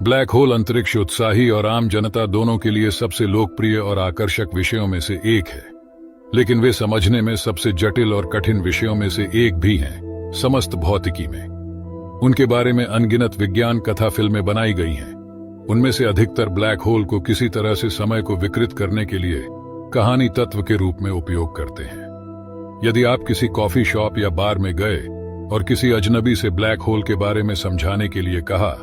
Black hole अंतरिक्ष उत्साही और आम जनता दोनों के लिए सबसे लोकप्रिय और आकर्षक विषयों में से एक है, लेकिन वे समझने में सबसे जटिल और कठिन विषयों में से एक भी हैं समस्त भौतिकी में। उनके बारे में अनगिनत विज्ञान कथा फिल्में बनाई गई हैं। उनमें से अधिकतर ब्लैक होल को किसी तरह से समय को विकृत करने के लिए कहानी तत्व के रूप में उपयोग करते हैं। यदि आप किसी कॉफी शॉप या बार में गए और किसी अजनबी से ब्लैक होल के बारे में समझाने के लिए कहा,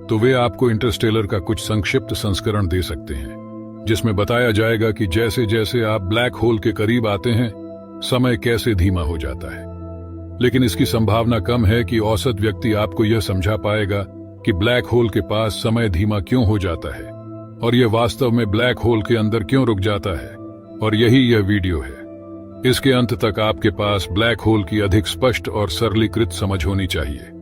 तो वे आपको इंटरस्टेलर का कुछ संक्षिप्त संस्करण दे सकते हैं, जिसमें बताया जाएगा कि जैसे जैसे आप ब्लैक होल के करीब आते हैं, समय कैसे धीमा हो जाता है। लेकिन इसकी संभावना कम है कि औसत व्यक्ति आपको यह समझा पाएगा कि ब्लैक होल के पास समय धीमा क्यों हो जाता है और यह वास्तव में ब्लैक होल के अंदर क्यों रुक जाता है। और यही यह वीडियो है। इसके अंत तक आपके पास ब्लैक होल की अधिक स्पष्ट और सरलीकृत समझ होनी चाहिए।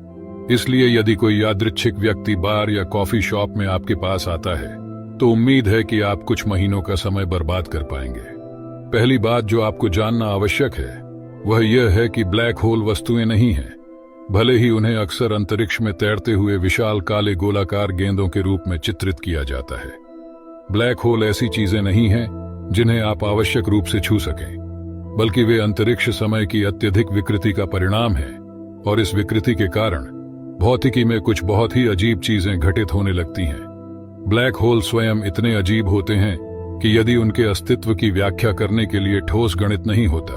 इसलिए यदि कोई यादृच्छिक व्यक्ति बार या कॉफी शॉप में आपके पास आता है, तो उम्मीद है कि आप कुछ महीनों का समय बर्बाद कर पाएंगे। पहली बात जो आपको जानना आवश्यक है वह यह है कि ब्लैक होल वस्तुएं नहीं हैं, भले ही उन्हें अक्सर अंतरिक्ष में तैरते हुए विशाल काले गोलाकार गेंदों के रूप में चित्रित किया जाता है। ब्लैक होल ऐसी चीजें नहीं हैं जिन्हें आप आवश्यक रूप से छू सकें, बल्कि वे अंतरिक्ष समय की अत्यधिक विकृति का परिणाम है। और इस विकृति के कारण भौतिकी में कुछ बहुत ही अजीब चीजें घटित होने लगती हैं। ब्लैक होल स्वयं इतने अजीब होते हैं कि यदि उनके अस्तित्व की व्याख्या करने के लिए ठोस गणित नहीं होता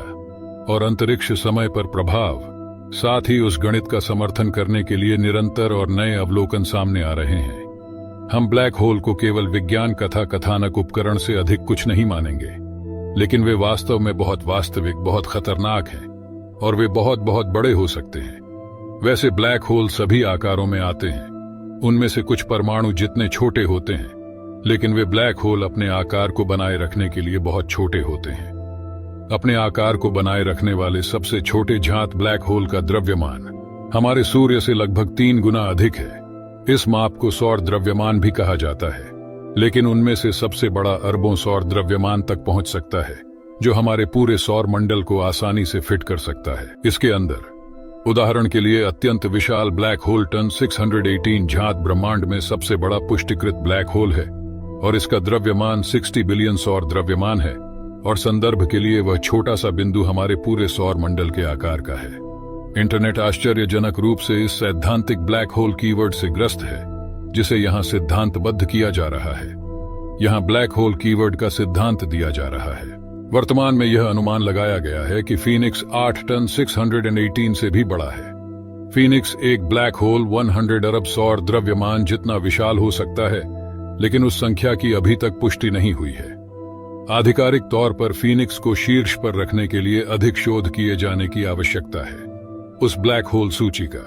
और अंतरिक्ष समय पर प्रभाव, साथ ही उस गणित का समर्थन करने के लिए निरंतर और नए अवलोकन सामने आ रहे हैं, हम ब्लैक होल को केवल विज्ञान कथा कथानक उपकरण से अधिक कुछ नहीं मानेंगे। लेकिन वे वास्तव में बहुत वास्तविक, बहुत खतरनाक हैं और वे बहुत बहुत बड़े हो सकते हैं। वैसे ब्लैक होल सभी आकारों में आते हैं। उनमें से कुछ परमाणु जितने छोटे होते हैं, लेकिन वे ब्लैक होल अपने आकार को बनाए रखने के लिए बहुत छोटे होते हैं। अपने आकार को बनाए रखने वाले सबसे छोटे झांत ब्लैक होल का द्रव्यमान हमारे सूर्य से लगभग 3 गुना अधिक है। इस माप को सौर द्रव्यमान भी कहा जाता है, लेकिन उनमें से सबसे बड़ा अरबों सौर द्रव्यमान तक पहुंच सकता है, जो हमारे पूरे सौर मंडल को आसानी से फिट कर सकता है। इसके अंदर उदाहरण के लिए अत्यंत विशाल ब्लैक होल टन 618 झांत ब्रह्मांड में सबसे बड़ा पुष्टिकृत ब्लैक होल है और इसका द्रव्यमान 60 बिलियन सौर द्रव्यमान है। और संदर्भ के लिए वह छोटा सा बिंदु हमारे पूरे सौर मंडल के आकार का है। इंटरनेट आश्चर्यजनक रूप से इस सैद्धांतिक ब्लैक होल कीवर्ड से ग्रस्त है, जिसे यहाँ सिद्धांतबद्ध किया जा रहा है। यहाँ ब्लैक होल कीवर्ड का सिद्धांत दिया जा रहा है। वर्तमान में यह अनुमान लगाया गया है कि फीनिक्स 8 टन 618 से भी बड़ा है। फीनिक्स एक ब्लैक होल 100 अरब सौर द्रव्यमान जितना विशाल हो सकता है, लेकिन उस संख्या की अभी तक पुष्टि नहीं हुई है। आधिकारिक तौर पर फीनिक्स को शीर्ष पर रखने के लिए अधिक शोध किए जाने की आवश्यकता है उस ब्लैक होल सूची का।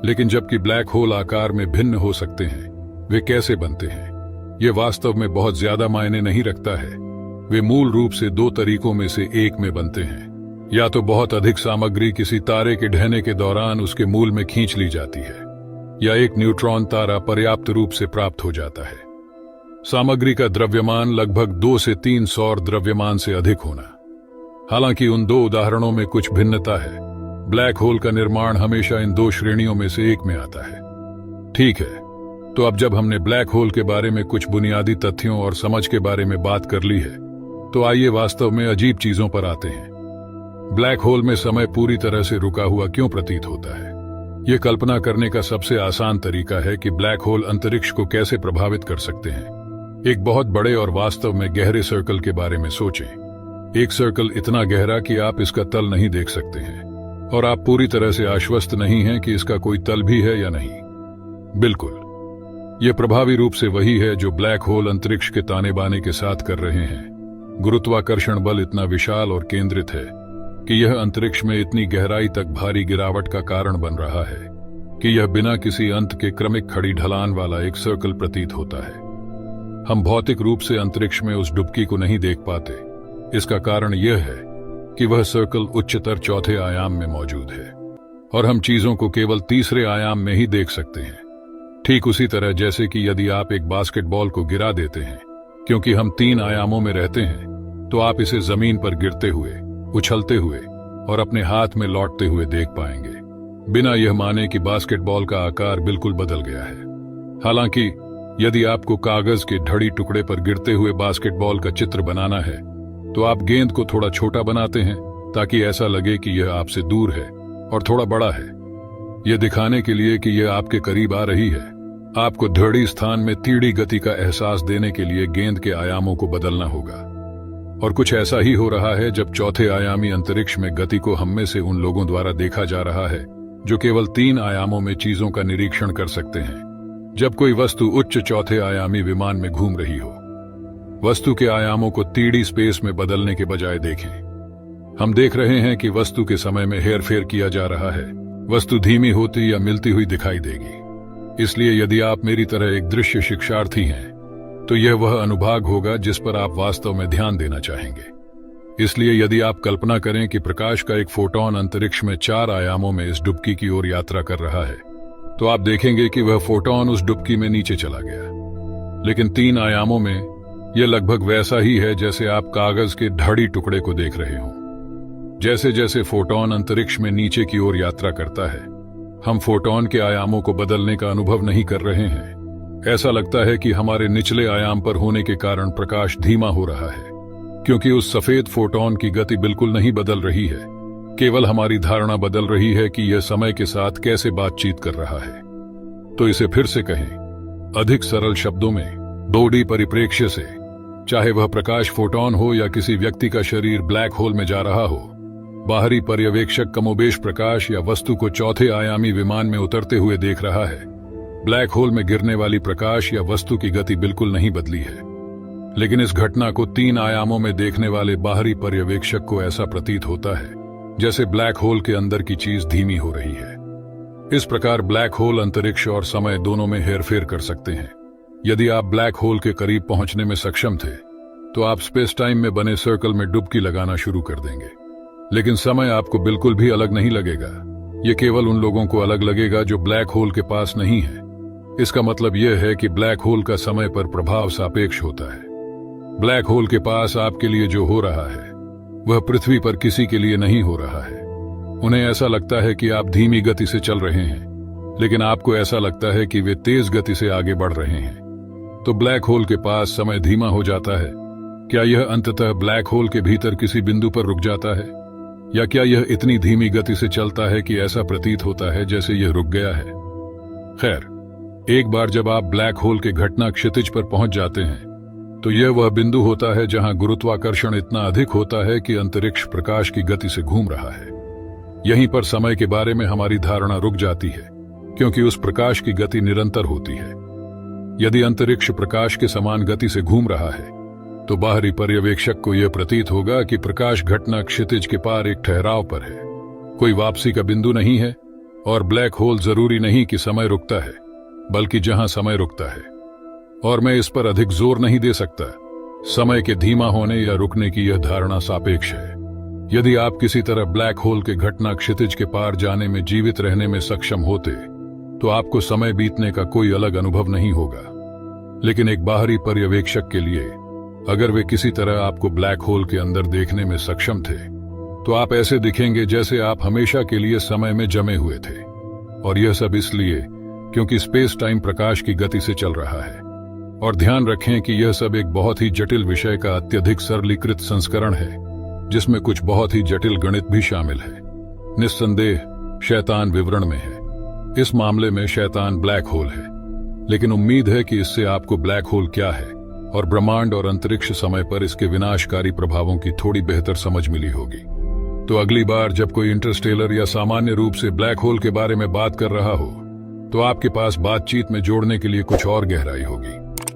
लेकिन जबकि ब्लैक होल आकार में भिन्न हो सकते हैं, वे कैसे बनते हैं ये वास्तव में बहुत ज्यादा मायने नहीं रखता है। वे मूल रूप से 2 तरीकों में से एक में बनते हैं। या तो बहुत अधिक सामग्री किसी तारे के ढहने के दौरान उसके मूल में खींच ली जाती है, या एक न्यूट्रॉन तारा पर्याप्त रूप से प्राप्त हो जाता है। सामग्री का द्रव्यमान लगभग 2 से 3 सौर द्रव्यमान से अधिक होना। हालांकि उन 2 उदाहरणों में कुछ भिन्नता है। ब्लैक होल का निर्माण हमेशा इन 2 श्रेणियों में से एक में आता है। ठीक है, तो अब जब हमने ब्लैक होल के बारे में कुछ बुनियादी तथ्यों और समझ के बारे में बात कर ली है, तो आइए वास्तव में अजीब चीजों पर आते हैं। ब्लैक होल में समय पूरी तरह से रुका हुआ क्यों प्रतीत होता है? यह कल्पना करने का सबसे आसान तरीका है कि ब्लैक होल अंतरिक्ष को कैसे प्रभावित कर सकते हैं। एक बहुत बड़े और वास्तव में गहरे सर्कल के बारे में सोचें। एक सर्कल इतना गहरा कि आप इसका तल नहीं देख सकते हैं, और आप पूरी तरह से आश्वस्त नहीं हैं कि इसका कोई तल भी है या नहीं। बिल्कुल, यह प्रभावी रूप से वही है जो ब्लैक होल अंतरिक्ष के ताने बाने के साथ कर रहे हैं। गुरुत्वाकर्षण बल इतना विशाल और केंद्रित है कि यह अंतरिक्ष में इतनी गहराई तक भारी गिरावट का कारण बन रहा है कि यह बिना किसी अंत के क्रमिक खड़ी ढलान वाला एक सर्कल प्रतीत होता है। हम भौतिक रूप से अंतरिक्ष में उस डुबकी को नहीं देख पाते। इसका कारण यह है कि वह सर्कल उच्चतर 4थे आयाम में मौजूद है और हम चीजों को केवल 3रे आयाम में ही देख सकते हैं। ठीक उसी तरह जैसे कि यदि आप एक बास्केटबॉल को गिरा देते हैं, क्योंकि हम 3 आयामों में रहते हैं, तो आप इसे जमीन पर गिरते हुए, उछलते हुए और अपने हाथ में लौटते हुए देख पाएंगे, बिना यह माने कि बास्केटबॉल का आकार बिल्कुल बदल गया है। हालांकि यदि आपको कागज के ढड़ी टुकड़े पर गिरते हुए बास्केटबॉल का चित्र बनाना है तो आप गेंद को थोड़ा छोटा बनाते हैं ताकि ऐसा लगे कि यह आपसे दूर है और थोड़ा बड़ा है। यह दिखाने के लिए कि यह आपके करीब आ रही है, आपको ढड़ी स्थान में टेढ़ी गति का एहसास देने के लिए गेंद के आयामों को बदलना होगा। और कुछ ऐसा ही हो रहा है जब चौथे आयामी अंतरिक्ष में गति को हम में से उन लोगों द्वारा देखा जा रहा है जो केवल 3 आयामों में चीजों का निरीक्षण कर सकते हैं। जब कोई वस्तु उच्च चौथे आयामी विमान में घूम रही हो, वस्तु के आयामों को 3D स्पेस में बदलने के बजाय देखें। हम देख रहे हैं कि वस्तु के समय में हेरफेर किया जा रहा है, वस्तु धीमी होती या मिलती हुई दिखाई देगी। इसलिए यदि आप मेरी तरह एक दृश्य शिक्षार्थी हैं तो यह वह अनुभाग होगा जिस पर आप वास्तव में ध्यान देना चाहेंगे। इसलिए यदि आप कल्पना करें कि प्रकाश का एक फोटॉन अंतरिक्ष में 4 आयामों में इस डुबकी की ओर यात्रा कर रहा है तो आप देखेंगे कि वह फोटॉन उस डुबकी में नीचे चला गया। लेकिन 3 आयामों में यह लगभग वैसा ही है जैसे आप कागज के ढड़ी टुकड़े को देख रहे हो। जैसे जैसे फोटॉन अंतरिक्ष में नीचे की ओर यात्रा करता है, हम फोटॉन के आयामों को बदलने का अनुभव नहीं कर रहे हैं। ऐसा लगता है कि हमारे निचले आयाम पर होने के कारण प्रकाश धीमा हो रहा है, क्योंकि उस सफेद फोटॉन की गति बिल्कुल नहीं बदल रही है, केवल हमारी धारणा बदल रही है कि यह समय के साथ कैसे बातचीत कर रहा है। तो इसे फिर से कहें, अधिक सरल शब्दों में 2D परिप्रेक्ष्य से, चाहे वह प्रकाश फोटॉन हो या किसी व्यक्ति का शरीर ब्लैक होल में जा रहा हो, बाहरी पर्यवेक्षक कमोबेश प्रकाश या वस्तु को चौथे आयामी विमान में उतरते हुए देख रहा है। ब्लैक होल में गिरने वाली प्रकाश या वस्तु की गति बिल्कुल नहीं बदली है, लेकिन इस घटना को 3 आयामों में देखने वाले बाहरी पर्यवेक्षक को ऐसा प्रतीत होता है जैसे ब्लैक होल के अंदर की चीज धीमी हो रही है। इस प्रकार ब्लैक होल अंतरिक्ष और समय दोनों में हेरफेर कर सकते हैं। यदि आप ब्लैक होल के करीब पहुंचने में सक्षम थे तो आप स्पेस टाइम में बने सर्कल में डुबकी लगाना शुरू कर देंगे, लेकिन समय आपको बिल्कुल भी अलग नहीं लगेगा। यह केवल उन लोगों को अलग लगेगा जो ब्लैक होल के पास नहीं है। इसका मतलब यह है कि ब्लैक होल का समय पर प्रभाव सापेक्ष होता है। ब्लैक होल के पास आपके लिए जो हो रहा है वह पृथ्वी पर किसी के लिए नहीं हो रहा है। उन्हें ऐसा लगता है कि आप धीमी गति से चल रहे हैं, लेकिन आपको ऐसा लगता है कि वे तेज गति से आगे बढ़ रहे हैं। तो ब्लैक होल के पास समय धीमा हो जाता है। क्या यह अंततः ब्लैक होल के भीतर किसी बिंदु पर रुक जाता है, या क्या यह इतनी धीमी गति से चलता है कि ऐसा प्रतीत होता है जैसे यह रुक गया है? खैर, एक बार जब आप ब्लैक होल के घटना क्षितिज पर पहुंच जाते हैं तो यह वह बिंदु होता है जहां गुरुत्वाकर्षण इतना अधिक होता है कि अंतरिक्ष प्रकाश की गति से घूम रहा है। यहीं पर समय के बारे में हमारी धारणा रुक जाती है, क्योंकि उस प्रकाश की गति निरंतर होती है। यदि अंतरिक्ष प्रकाश के समान गति से घूम रहा है तो बाहरी पर्यवेक्षक को यह प्रतीत होगा कि प्रकाश घटना क्षितिज के पार एक ठहराव पर है, कोई वापसी का बिंदु नहीं है। और ब्लैक होल जरूरी नहीं कि समय रुकता है, बल्कि जहां समय रुकता है। और मैं इस पर अधिक जोर नहीं दे सकता, समय के धीमा होने या रुकने की यह धारणा सापेक्ष है। यदि आप किसी तरह ब्लैक होल के घटना क्षितिज के पार जाने में जीवित रहने में सक्षम होते तो आपको समय बीतने का कोई अलग अनुभव नहीं होगा। लेकिन एक बाहरी पर्यवेक्षक के लिए, अगर वे किसी तरह आपको ब्लैक होल के अंदर देखने में सक्षम थे तो आप ऐसे दिखेंगे जैसे आप हमेशा के लिए समय में जमे हुए थे। और यह सब इसलिए क्योंकि स्पेस टाइम प्रकाश की गति से चल रहा है। और ध्यान रखें कि यह सब एक बहुत ही जटिल विषय का अत्यधिक सरलीकृत संस्करण है, जिसमें कुछ बहुत ही जटिल गणित भी शामिल है। निस्संदेह शैतान विवरण में है। इस मामले में शैतान ब्लैक होल है, लेकिन उम्मीद है कि इससे आपको ब्लैक होल क्या है और ब्रह्मांड और अंतरिक्ष समय पर इसके विनाशकारी प्रभावों की थोड़ी बेहतर समझ मिली होगी। तो अगली बार जब कोई इंटरस्टेलर या सामान्य रूप से ब्लैक होल के बारे में बात कर रहा हो तो आपके पास बातचीत में जोड़ने के लिए कुछ और गहराई होगी।